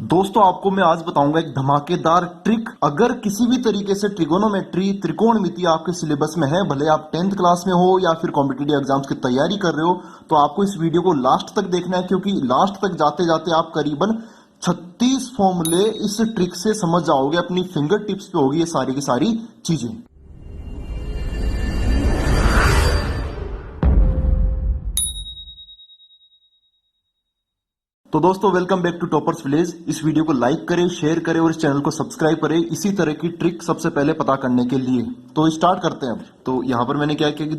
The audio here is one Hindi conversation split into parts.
दोस्तों आपको मैं आज बताऊंगा एक धमाकेदार ट्रिक। अगर किसी भी तरीके से ट्रिगोनोमेट्री त्रिकोणमिति आपके सिलेबस में है, भले आप 10th क्लास में हो या फिर कॉम्पिटिटिव एग्जाम्स की तैयारी कर रहे हो, तो आपको इस वीडियो को लास्ट तक देखना है, क्योंकि लास्ट तक जाते जाते आप करीबन 36 फॉर्मूले इस ट्रिक से समझ जाओगे। अपनी फिंगर टिप्स पे होगी ये सारी की सारी चीजें। तो दोस्तों welcome back to toppers village. इस वीडियो को लाइक करें, शेयर करें और इस चैनल को सब्सक्राइब करें इसी तरह की ट्रिक सबसे पहले पता करने के लिए। तो स्टार्ट करते हैं अब। तो यहाँ पर मैंने क्या किया कि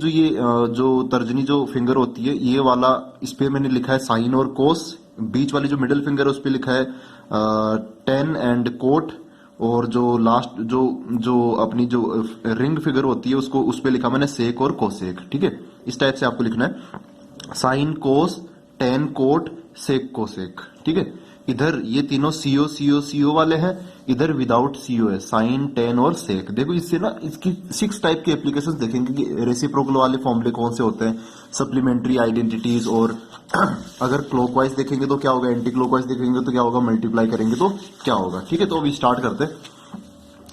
जो तर्जनी जो फिंगर होती है ये वाला, इस पे मैंने लिखा है साइन और कोस। बीच वाली जो मिडिल फिंगर है उस पर लिखा है टेन एंड कोट। और जो लास्ट जो अपनी जो रिंग फिगर होती है उसको उस पर लिखा मैंने सेक और कोसेक। ठीक है, इस टाइप से आपको लिखना है sine cos tan cot sec cosec. ठीक है, इधर ये तीनों सीओ सीओ सीओ वाले हैं, इधर विदाउट सीओ है साइन टेन और सेक। देखो इससे ना इसकी 6 टाइप के एप्लीकेशंस देखेंगे कि रेसिप्रोकल वाले फॉर्मूले कौन से होते हैं, सप्लीमेंट्री आइडेंटिटीज। और अगर क्लॉकवाइज देखेंगे तो क्या होगा, एंटी क्लॉकवाइज देखेंगे तो क्या होगा, मल्टीप्लाई करेंगे तो क्या होगा। ठीक है, तो अभी स्टार्ट करते हैं।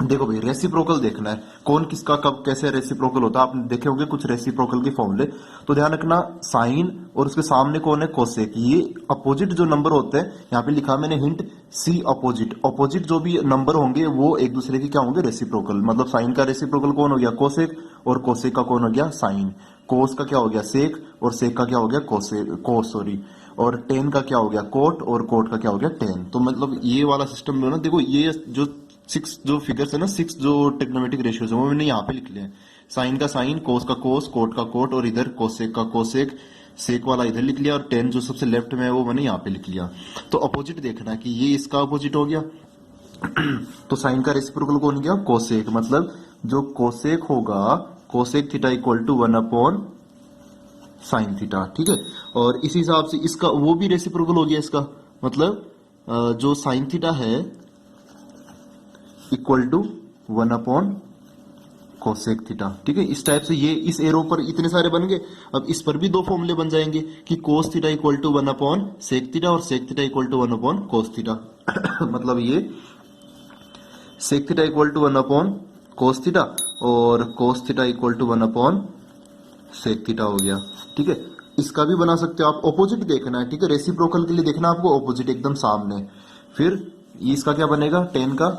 देखो भाई, रेसिप्रोकल देखना है कौन किसका कब कैसे रेसिप्रोकल होता है। आप देखे होंगे कुछ रेसिप्रोकल के फॉर्मूले, तो ध्यान रखना साइन और उसके सामने कौन है, कोसेक। ये अपोजिट जो नंबर होते हैं, यहाँ पे लिखा मैंने हिंट सी अपोजिट। अपोजिट जो भी नंबर होंगे वो एक दूसरे के क्या होंगे, रेसिप्रोकल। मतलब साइन का रेसिप्रोकल कौन हो गया, कोसेक, और कोसेक का कौन हो गया, साइन। कोस का क्या हो गया, सेक, और सेक का क्या हो गया, कोस सॉरी। और टेन का क्या हो गया, कोट, और कोट का क्या हो गया, टेन। तो मतलब ये वाला सिस्टम जो ना, देखो ये जो 6 जो फिगर्स है ना, 6 जो टेक्नोमेटिक रेशियोज है वो मैंने यहाँ पे लिख लिया है। साइन का साइन, कोस का कोस, कोट का कोट, और इधर कोसेक का कोसेक, सेक वाला इधर लिख लिया, और 10 जो सबसे लेफ्ट में है वो मैंने यहाँ पे लिख लिया। तो अपोजिट देखना है कि ये इसका अपोजिट हो गया। तो साइन का रेसिप्रोकल कौन हो गया, कोसेक। मतलब जो कोसेक होगा, cosec theta equal to 1 upon sine theta. ठीक है, और इस हिसाब से इसका वो भी रेसिप्रोकल हो गया इसका। मतलब जो साइन थीटा है equal to 1 upon cosec theta. ठीक है, इस टाइप से ये इस एरो पर इतने सारे बन गए। अब इस पर भी 2 फॉर्मूले बन जाएंगे कि cos theta equal to 1 upon sec theta, और sec theta equal to 1 upon cos theta. मतलब ये sec theta equal to 1 upon cos theta, और cos theta equal to 1 upon sec theta हो गया। ठीक है, इसका भी बना सकते हो आप। ऑपोजिट देखना है, ठीक है, रेसिप्रोकल के लिए देखना आपको ऑपोजिट एकदम सामने। फिर इसका क्या बनेगा, टेन का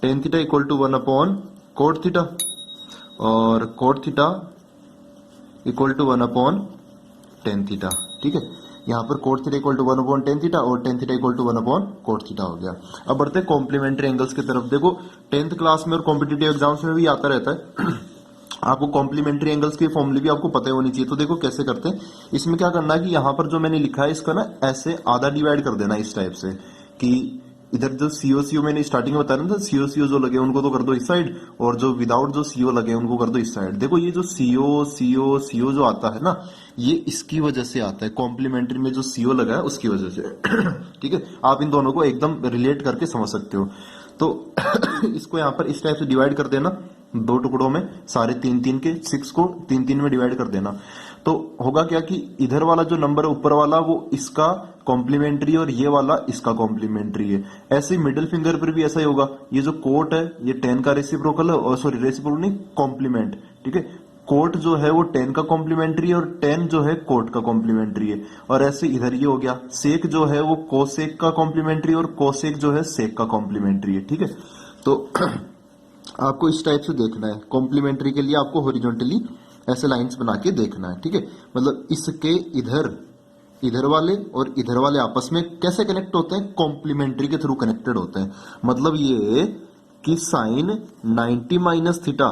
tan theta equal to 1 upon cot theta, और cot theta equal to 1 upon tan theta. ठीक है, यहाँ पर cot theta equal to 1 upon tan theta, और tan theta equal to 1 upon cot theta हो गया। अब बढ़ते हैं कॉम्प्लीमेंट्री एंगल्स की तरफ। देखो 10th क्लास में और कॉम्पिटिटिव एग्जाम्स में भी आता रहता है। आपको कॉम्प्लीमेंट्री एंगल्स के फॉर्मूले भी आपको पता होनी चाहिए। तो देखो कैसे करते हैं। इसमें क्या करना है कि यहाँ पर जो मैंने लिखा है इसका ना ऐसे आधा डिवाइड कर देना इस टाइप से, कि इधर जो सीओ सीओ मैंने स्टार्टिंग में बताया ना था, सीओ सीओ जो लगे उनको तो कर दो इस साइड, और जो विदाउट जो सीओ लगे उनको कर दो इस साइड। देखो ये जो सीओ सीओ सीओ जो आता है ना, ये इसकी वजह से आता है, कॉम्प्लीमेंट्री में जो सीओ लगा है उसकी वजह से। ठीक है, आप इन दोनों को एकदम रिलेट करके समझ सकते हो। तो इसको यहाँ पर इस टाइप से डिवाइड कर देना 2 टुकड़ों में, सारे 3-3 के 6 को 3-3 में डिवाइड कर देना। तो होगा क्या कि इधर वाला जो नंबर है ऊपर वाला वो इसका कॉम्प्लीमेंट्री, और ये वाला इसका कॉम्प्लीमेंट्री है। ऐसे ही मिडिल फिंगर पर भी ऐसा ही होगा। ये जो कोट है ये 10 का रेसिप्रोकल है, और सॉरी रेसिप्रोकल नहीं, कॉम्प्लीमेंट। ठीक है, कोट जो है वो 10 का कॉम्प्लीमेंट्री है, और 10 जो है कोट का कॉम्प्लीमेंट्री है। और ऐसे इधर ये हो गया, सेक जो है वो कोसेक का कॉम्प्लीमेंट्री, और कोसेक जो है सेक का कॉम्प्लीमेंट्री है। ठीक है, तो आपको इस टाइप से देखना है। कॉम्प्लीमेंट्री के लिए आपको हॉरिजॉन्टली ऐसे लाइंस बना के देखना है। ठीक है, मतलब इसके इधर वाले और इधर वाले आपस में कैसे कनेक्ट होते हैं, कॉम्प्लीमेंट्री के थ्रू कनेक्टेड होते हैं। मतलब ये कि sine 90 minus theta,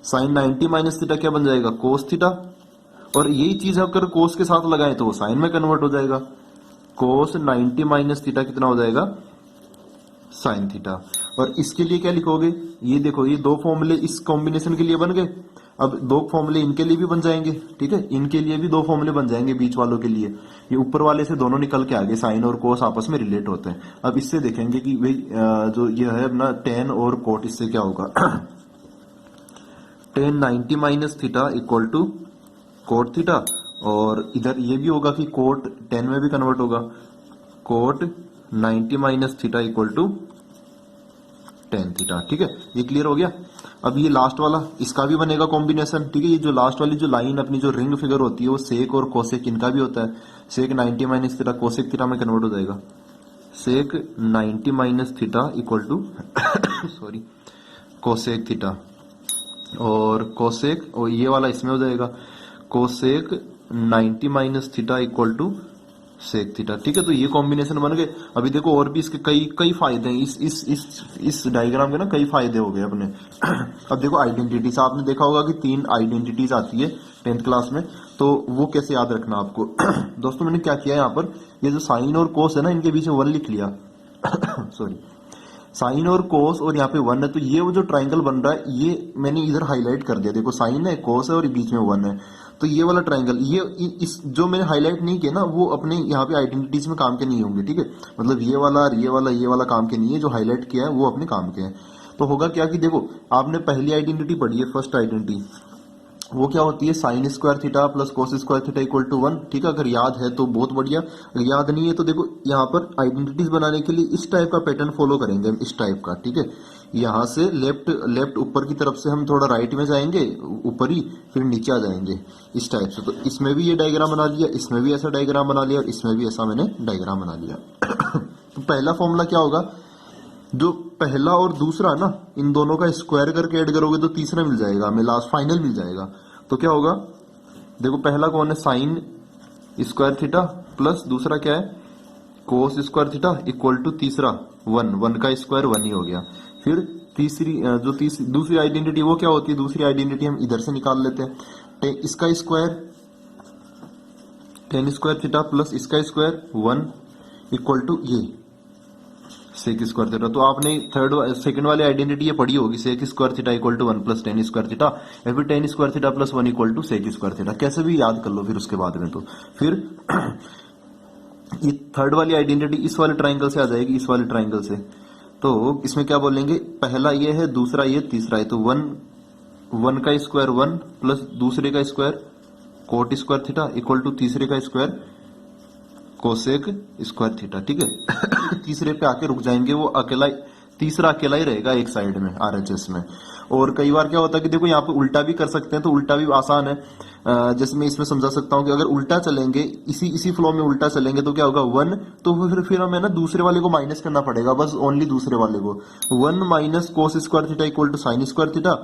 sine 90 minus theta क्या बन जाएगा, कोस थीटा। और यही चीज अगर कोस के साथ लगाए तो वो साइन में कन्वर्ट हो जाएगा। कोस 90 माइनस थीटा कितना हो जाएगा, साइन थीटा। और इसके लिए क्या लिखोगे, ये देखो ये 2 फॉर्मूले इस कॉम्बिनेशन के लिए बन गए। अब 2 फॉर्मूले इनके लिए भी बन जाएंगे। ठीक है, इनके लिए भी 2 फॉर्मूले बन जाएंगे बीच वालों के लिए। ये ऊपर वाले से दोनों निकल के आगे साइन और कोस आपस में रिलेट होते हैं। अब इससे देखेंगे कि भाई जो ये है अपना 10 और कोट, इससे क्या होगा। 10 90 minus theta equal to cot theta, और इधर ये भी होगा कि कोट 10 में भी कन्वर्ट होगा, cot 90 minus theta equal to tan theta. ठीक है, ये क्लियर हो गया। अब ये लास्ट वाला इसका भी बनेगा कॉम्बिनेशन। ठीक है, ये जो लास्ट वाली जो लाइन अपनी जो रिंग फिगर होती है वो सेक और कोसेक इनका भी होता है। Sec 90 minus theta cosec theta में कन्वर्ट हो जाएगा। Sec 90 minus theta equal to sorry cosec theta, और कोसेक और ये वाला इसमें हो जाएगा cosec 90 minus theta equal to sec theta. ठीक है, तो ये कॉम्बिनेशन बन गए। अभी देखो और भी इसके कई कई फायदे हैं। इस डायग्राम के ना कई फायदे हो गए अपने। अब देखो आइडेंटिटीज, आपने देखा होगा कि 3 आइडेंटिटीज आती है 10th क्लास में, तो वो कैसे याद रखना आपको। दोस्तों मैंने क्या किया यहाँ पर, ये जो साइन और कोस है ना इनके बीच में 1 लिख लिया। सॉरी, साइन और कोस और यहाँ पे 1 है, तो ये वो जो ट्राइंगल बन रहा है ये मैंने इधर हाईलाइट कर दिया। देखो साइन है, कोस है और बीच में 1 है, तो ये वाला ट्राइंगल, ये इस जो मैंने हाईलाइट नहीं किया ना वो अपने यहाँ पे आइडेंटिटीज में काम के नहीं होंगे। ठीक है, मतलब ये वाला काम के नहीं है, जो हाईलाइट किया है वो अपने काम के हैं। तो होगा क्या कि देखो आपने पहली आइडेंटिटी पढ़ी है, फर्स्ट आइडेंटिटी, वो क्या होती है, sine square theta plus cos square theta equal to 1। ठीक है, अगर याद है तो बहुत बढ़िया, अगर याद नहीं है तो देखो यहाँ पर आइडेंटिटीज बनाने के लिए इस टाइप का पैटर्न फॉलो करेंगे हम, इस टाइप का। ठीक है, यहाँ से लेफ्ट ऊपर की तरफ से हम थोड़ा राइट में जाएंगे, ऊपर ही, फिर नीचे आ जाएंगे इस टाइप से। तो इसमें भी ये डायग्राम बना लिया, इसमें भी ऐसा डायग्राम बना लिया, और इसमें भी ऐसा मैंने डायग्राम बना लिया। तो पहला फॉर्मूला क्या होगा, जो पहला और दूसरा ना इन दोनों का स्क्वायर करके ऐड करोगे तो तीसरा मिल जाएगा हमें, लास्ट फाइनल मिल जाएगा। तो क्या होगा, देखो पहला कौन है, साइन स्क्वायर थीटा प्लस दूसरा क्या है, cos square theta equal to तीसरा 1 का स्क्वायर 1 ही हो गया। फिर दूसरी आइडेंटिटी वो क्या होती है, दूसरी आइडेंटिटी हम इधर से निकाल लेते हैं, इसका square ten square theta plus इसका स्क्वायर 1 इक्वल टू ये सेक स्क्वायर थीटा। तो आपने सेकंड वाली आइडेंटिटी ये पढ़ी होगी, sec square theta equal to 1 plus tan square theta, या फिर tan square theta plus 1 equal to sec square theta, कैसे भी याद कर लो फिर उसके बाद में। तो फिर ये थर्ड वाली आइडेंटिटी इस वाले ट्राइंगल से आ जाएगी, इस वाले ट्राइंगल से। तो इसमें क्या बोलेंगे, पहला ये है, दूसरा ये, तीसरा है, तो 1 का स्क्वायर 1 प्लस दूसरे का square cot square theta equal to तीसरे का स्क्वायर कोसेक स्क्वायर थीटा। ठीक है, तीसरे पे आके रुक जाएंगे, वो तीसरा अकेला ही रहेगा एक साइड में आरएचएस में। और कई बार क्या होता है कि देखो यहाँ पे उल्टा भी कर सकते हैं, तो उल्टा भी आसान है। जैसे मैं इसमें समझा सकता हूँ कि अगर उल्टा चलेंगे, इसी फ्लो में उल्टा चलेंगे तो क्या होगा 1, तो फिर हमें ना दूसरे वाले को माइनस करना पड़ेगा, बस ओनली दूसरे वाले को। 1 minus cos square theta equal to sine square theta,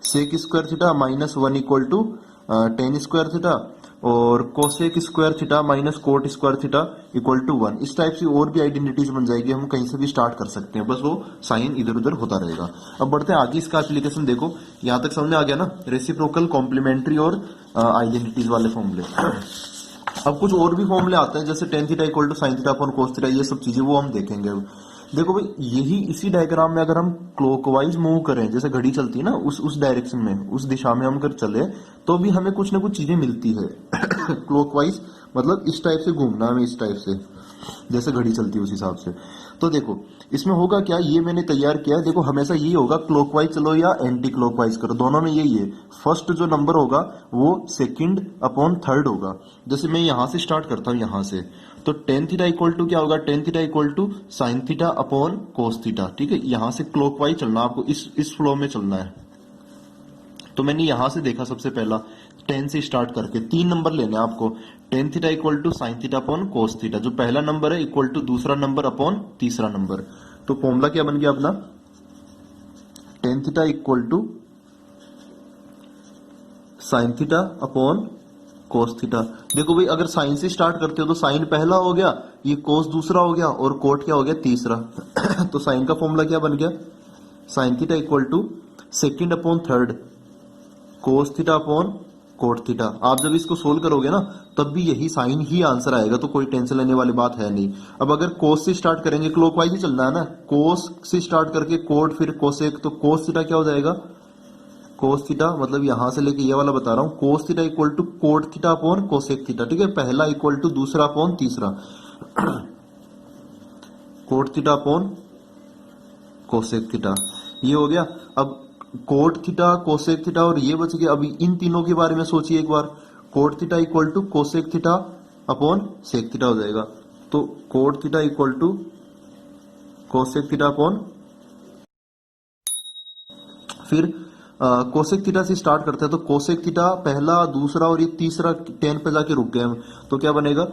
sec square theta minus 1 equal to tan square theta, और cosec square theta minus cot square theta equal to 1। इस टाइप से और भी आइडेंटिटीज बन जाएगी, हम कहीं से भी स्टार्ट कर सकते हैं, बस वो साइन इधर उधर होता रहेगा। अब बढ़ते हैं आगे, इसका एप्लीकेशन देखो, यहां तक समझ आ गया ना, रेसिप्रोकल, कॉम्प्लीमेंट्री और आइडेंटिटीज वाले फॉर्मूले। अब कुछ और भी फॉर्मूले आते हैं, जैसे tan theta equal to sine theta upon cos theta, ये सब चीजें वो हम देखेंगे। अब देखो भाई, यही इसी डायग्राम में अगर हम क्लॉकवाइज मूव करें, जैसे घड़ी चलती है ना, उस डायरेक्शन में, उस दिशा में हम अगर चले तो भी हमें कुछ ना कुछ चीजें मिलती है। क्लॉकवाइज मतलब इस टाइप से घूमना, हमें इस टाइप से जैसे घड़ी चलती है उस हिसाब से। तो देखो इसमें होगा क्या, ये मैंने तैयार किया है, देखो हमेशा यही होगा, क्लॉकवाइज चलो या एंटी क्लॉकवाइज करो, दोनों में यही है। फर्स्ट जो नंबर होगा वो सेकंड अपॉन थर्ड होगा। जैसे मैं यहां से स्टार्ट करता हूं, यहां से, तो टेन थीटा इक्वल टू क्या होगा, tan theta equal to sine theta upon cos theta. ठीक है, यहां से क्लॉकवाइज चलना, आपको इस फ्लो में चलना है। तो मैंने यहां से देखा सबसे पहला 10 से स्टार्ट करके 3 नंबर लेने आपको, tan theta equal to sine theta upon cos theta, जो पहला नंबर है इक्वल टू दूसरा नंबर अपॉन तीसरा नंबर। तो फॉर्मूला क्या बन गया अपना, tan theta equal to sine theta upon cos theta. देखो भाई, अगर साइन से स्टार्ट करते हो तो साइन पहला हो गया, ये कोस दूसरा हो गया, और कोट क्या हो गया, तीसरा। तो साइन का फॉर्मूला क्या बन गया, sine theta equal to second upon third cos theta upon cot theta. आप जब इसको सोल्व करोगे ना तब भी यही साइन ही आंसर आएगा, तो कोई टेंशन लेने वाली बात है नहीं। अब अगर कोस से स्टार्ट करेंगे, क्लॉकवाइज ही चलना है ना, कोस से स्टार्ट करके कोट फिर कोसेक, तो कोस थीटा क्या हो जाएगा, कोस थीटा मतलब यहां से लेके ये वाला बता रहा हूं, cos theta equal to cot theta upon cosec theta. ठीक है, पहला इक्वल टू दूसरा अपॉन तीसरा, cot theta upon cosec theta, ये हो गया। अब कोट थीटा, कोसेक थीटा और ये बच गया। अभी इन तीनों के बारे में सोचिए एक बार, cot theta equal to cosec theta upon sec theta हो जाएगा। तो cot theta equal to cosec theta upon, फिर कोसेक थीटा से स्टार्ट करते हैं तो कोसेक थीटा पहला, दूसरा और ये तीसरा टेन पे जाके रुक गए हम, तो क्या बनेगा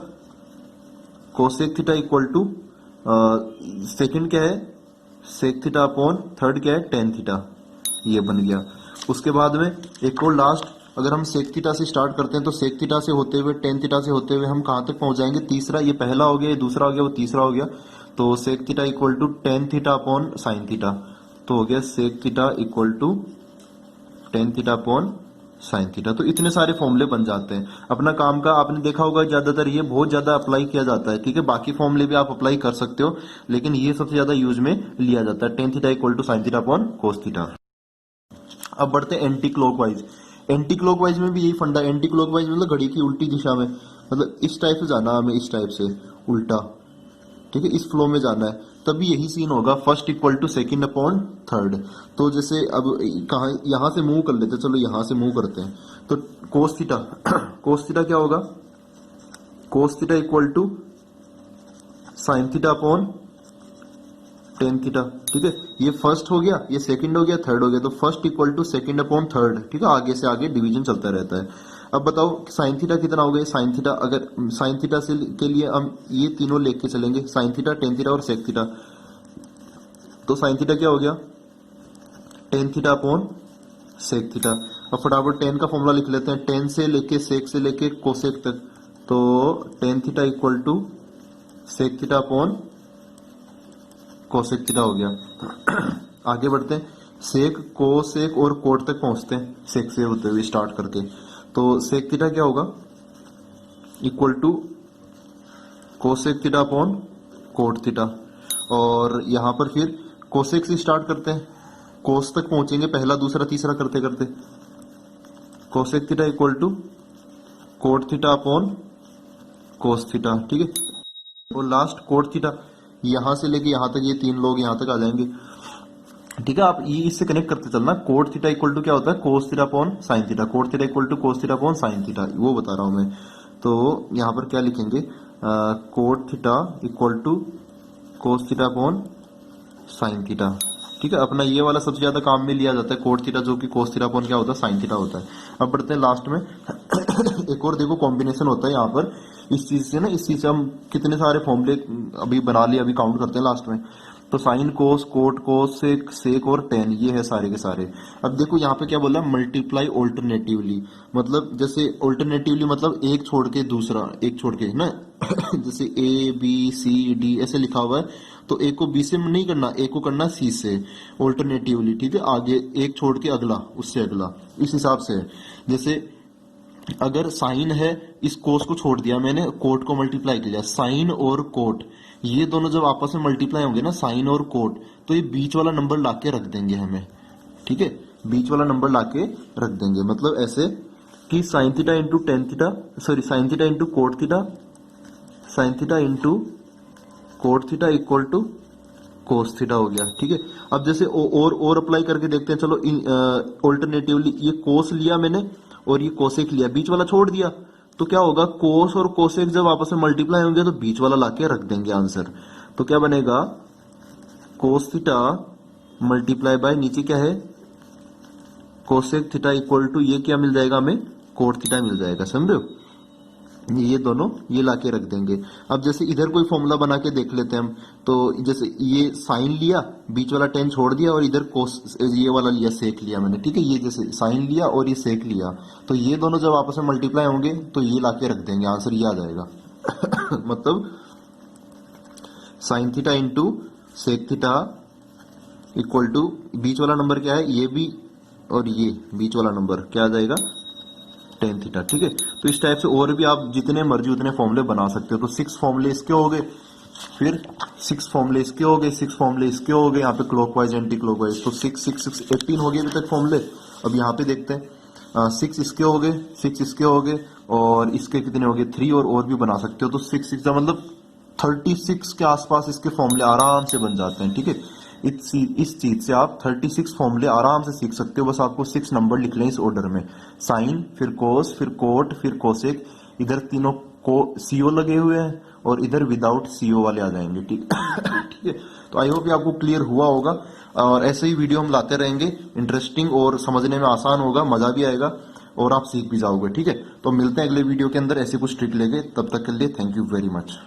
cosec theta equal to second क्या है सेक थीटा अपॉन थर्ड क्या है टेन थीटा, ये बन गया। उसके बाद में एक और लास्ट, अगर हम सेक थीटा से स्टार्ट करते हैं तो सेक थीटा से होते हुए टेन थीटा से होते हुए हम कहां तक पहुंच जाएंगे, तीसरा, ये पहला हो गया, ये दूसरा हो गया, वो तीसरा हो गया, तो sec theta equal to tan theta upon sine theta, तो हो गया sec theta equal to tan theta upon sine theta. तो इतने सारे फॉर्मूले बन जाते हैं। अपना काम का आपने देखा होगा ज्यादातर ये बहुत ज्यादा अप्लाई किया जाता है, ठीक है, बाकी फॉर्मूले भी आप अप्लाई कर सकते हो, लेकिन ये सबसे ज्यादा यूज में लिया जाता है, tan theta equal to sine theta upon cos theta. अब बढ़ते हैं एंटी क्लॉकवाइज। एंटी क्लॉकवाइज में भी यही फंडा, एंटी क्लॉकवाइज मतलब घड़ी की उल्टी दिशा में, मतलब इस टाइप से जाना हमें, इस टाइप से उल्टा, ठीक है, इस फ्लो में जाना है, तभी यही सीन होगा, first equal to second upon third. तो जैसे अब कहा यहां से मूव कर लेते हैं, चलो यहां से मूव करते हैं, तो कोस थीटा कोस थीटा क्या होगा, cos theta equal to sine theta upon tan theta, ठीक है, ये फर्स्ट हो गया, ये सेकंड हो गया, थर्ड हो गया, तो first equal to second upon third, ठीक है, आगे से आगे डिवीजन चलता रहता है। अब बताओ साइन थीटा कितना हो गया, साइन थीटा, अगर साइन थीटा से के लिए हम ये तीनों लेके चलेंगे, साइन थीटा, टेन थीटा और सेक थीटा, तो साइन थीटा क्या हो गया tan theta upon sec theta. अब फटाफट टेन का फॉर्मूला लिख लेते हैं, टेन से लेके सेक से लेके कोसेक तक, तो tan theta equal to sec theta upon cosec theta हो गया। आगे बढ़ते हैं, सेक, कोसेक और कोट तक पहुंचते हैं, सेक से होते हुए स्टार्ट करके, तो सेक थीटा क्या होगा equal to cosec theta upon cot theta, और यहां पर फिर कोसेक से स्टार्ट करते हैं, कोस तक पहुंचेंगे, पहला दूसरा तीसरा करते करते, cosec theta equal to cot theta upon cos theta, ठीक है, और लास्ट कोट थीटा, यहां से लेके यहां तक, ये तीन लोग यहां तक आ जाएंगे, ठीक है। आप ये इससे कनेक्ट करते चलना, कोट थीटा इक्वल टू क्या होता है cos theta upon sine theta, cot theta equal to cos theta upon sine theta, वो बता रहा हूं मैं। तो यहां पर क्या लिखेंगे, cot theta equal to cos theta upon sine theta, ठीक है। अपना ये वाला सबसे ज्यादा काम में लिया जाता है कोट थीटा, जो कि कोस थीटा अपॉन क्या होता है साइन थीटा होता है। अब बढ़ते हैं लास्ट में एक और देखो कॉम्बिनेशन होता है यहाँ पर, इस चीज से ना, इस चीज से हम कितने सारे फॉर्मूले अभी बना लिए, अभी काउंट करते हैं लास्ट में। तो साइन, कोस, कोट, कोस, सेक और टेन, ये है सारे के सारे। अब देखो यहाँ पे क्या बोला है, मल्टीप्लाई ऑल्टरनेटिवली, मतलब जैसे ऑल्टरनेटिवली मतलब एक छोड़ के दूसरा, एक छोड़ के ना जैसे ए बी सी डी ऐसे लिखा हुआ है, तो एक को बी से नहीं करना, एक को करना सी से, ऑल्टरनेटिवली, ठीक है, आगे एक छोड़ के अगला, उससे अगला, इस हिसाब से। जैसे अगर साइन है, इस कोस को छोड़ दिया मैंने, कोट को मल्टीप्लाई किया, साइन और कोट, ये दोनों जब आपस में मल्टीप्लाई होंगे ना, साइन और कोट, तो ये बीच वाला नंबर लाके रख देंगे हमें, ठीक है, बीच वाला नंबर लाके रख देंगे, मतलब ऐसे कि sine theta into tan theta, sorry sine theta into cot theta, sine theta into cot theta equal to cos theta हो गया, ठीक है। अब जैसे और अप्लाई करके देखते हैं, चलो ऑल्टरनेटिवली, ये कोस लिया मैंने और ये कोसेक लिया, बीच वाला छोड़ दिया, तो क्या होगा, कोस और कोसेक जब आपस में मल्टीप्लाई होंगे तो बीच वाला लाके रख देंगे आंसर, तो क्या बनेगा कोस थीटा मल्टीप्लाई बाय नीचे क्या है कोसेक थीटा इक्वल टू, ये क्या मिल जाएगा हमें, कोट थीटा मिल जाएगा, समझो, ये दोनों ये लाके रख देंगे। अब जैसे इधर कोई फॉर्मूला बना के देख लेते हैं हम, तो जैसे ये साइन लिया, बीच वाला टेन छोड़ दिया, और इधर कोस ये वाला लिया, सेक लिया मैंने, ठीक है, ये जैसे साइन लिया और ये सेक लिया, तो ये दोनों जब आपस में मल्टीप्लाई होंगे तो ये लाके रख देंगे, आंसर ये आ जाएगा मतलब sine theta into sec theta equal to, बीच वाला नंबर क्या है, ये भी और ये बीच वाला नंबर क्या आ जाएगा टेन थीटा, ठीक है। तो इस टाइप से और भी आप जितने मर्जी उतने फॉर्मूले बना सकते हो। तो 6 फॉर्मूले इसके हो गए, फिर 6 फॉर्मूले इसके हो गए, 6 फॉर्मूले इसके हो गए, यहाँ पे क्लॉकवाइज एंटी क्लॉकवाइज, तो 6 6 6 18 हो गए अभी तक फॉर्मूले। अब यहाँ पे देखते हैं 6 इसके हो गए, 6 इसके हो गए, और इसके कितने हो गए 3, और भी बना सकते हो। तो 6 6 का मतलब 36 के आसपास इसके फॉर्मूले आराम से बन जाते हैं, ठीक है। इस चीज से आप 36 फॉर्मूले आराम से सीख सकते हो, बस आपको 6 नंबर लिख लें इस ऑर्डर में, साइन, फिर कोस, फिर कोट, फिर कोसेक, इधर तीनों को सीओ लगे हुए हैं और इधर विदाउट सीओ वाले आ जाएंगे, ठीक ठीक है। तो आई होप ये आपको क्लियर हुआ होगा, और ऐसे ही वीडियो हम लाते रहेंगे, इंटरेस्टिंग और समझने में आसान होगा, मजा भी आएगा और आप सीख भी जाओगे। ठीक है, तो मिलते हैं अगले वीडियो के अंदर ऐसे कुछ ट्रिक लेके, तब तक के लिए थैंक यू वेरी मच।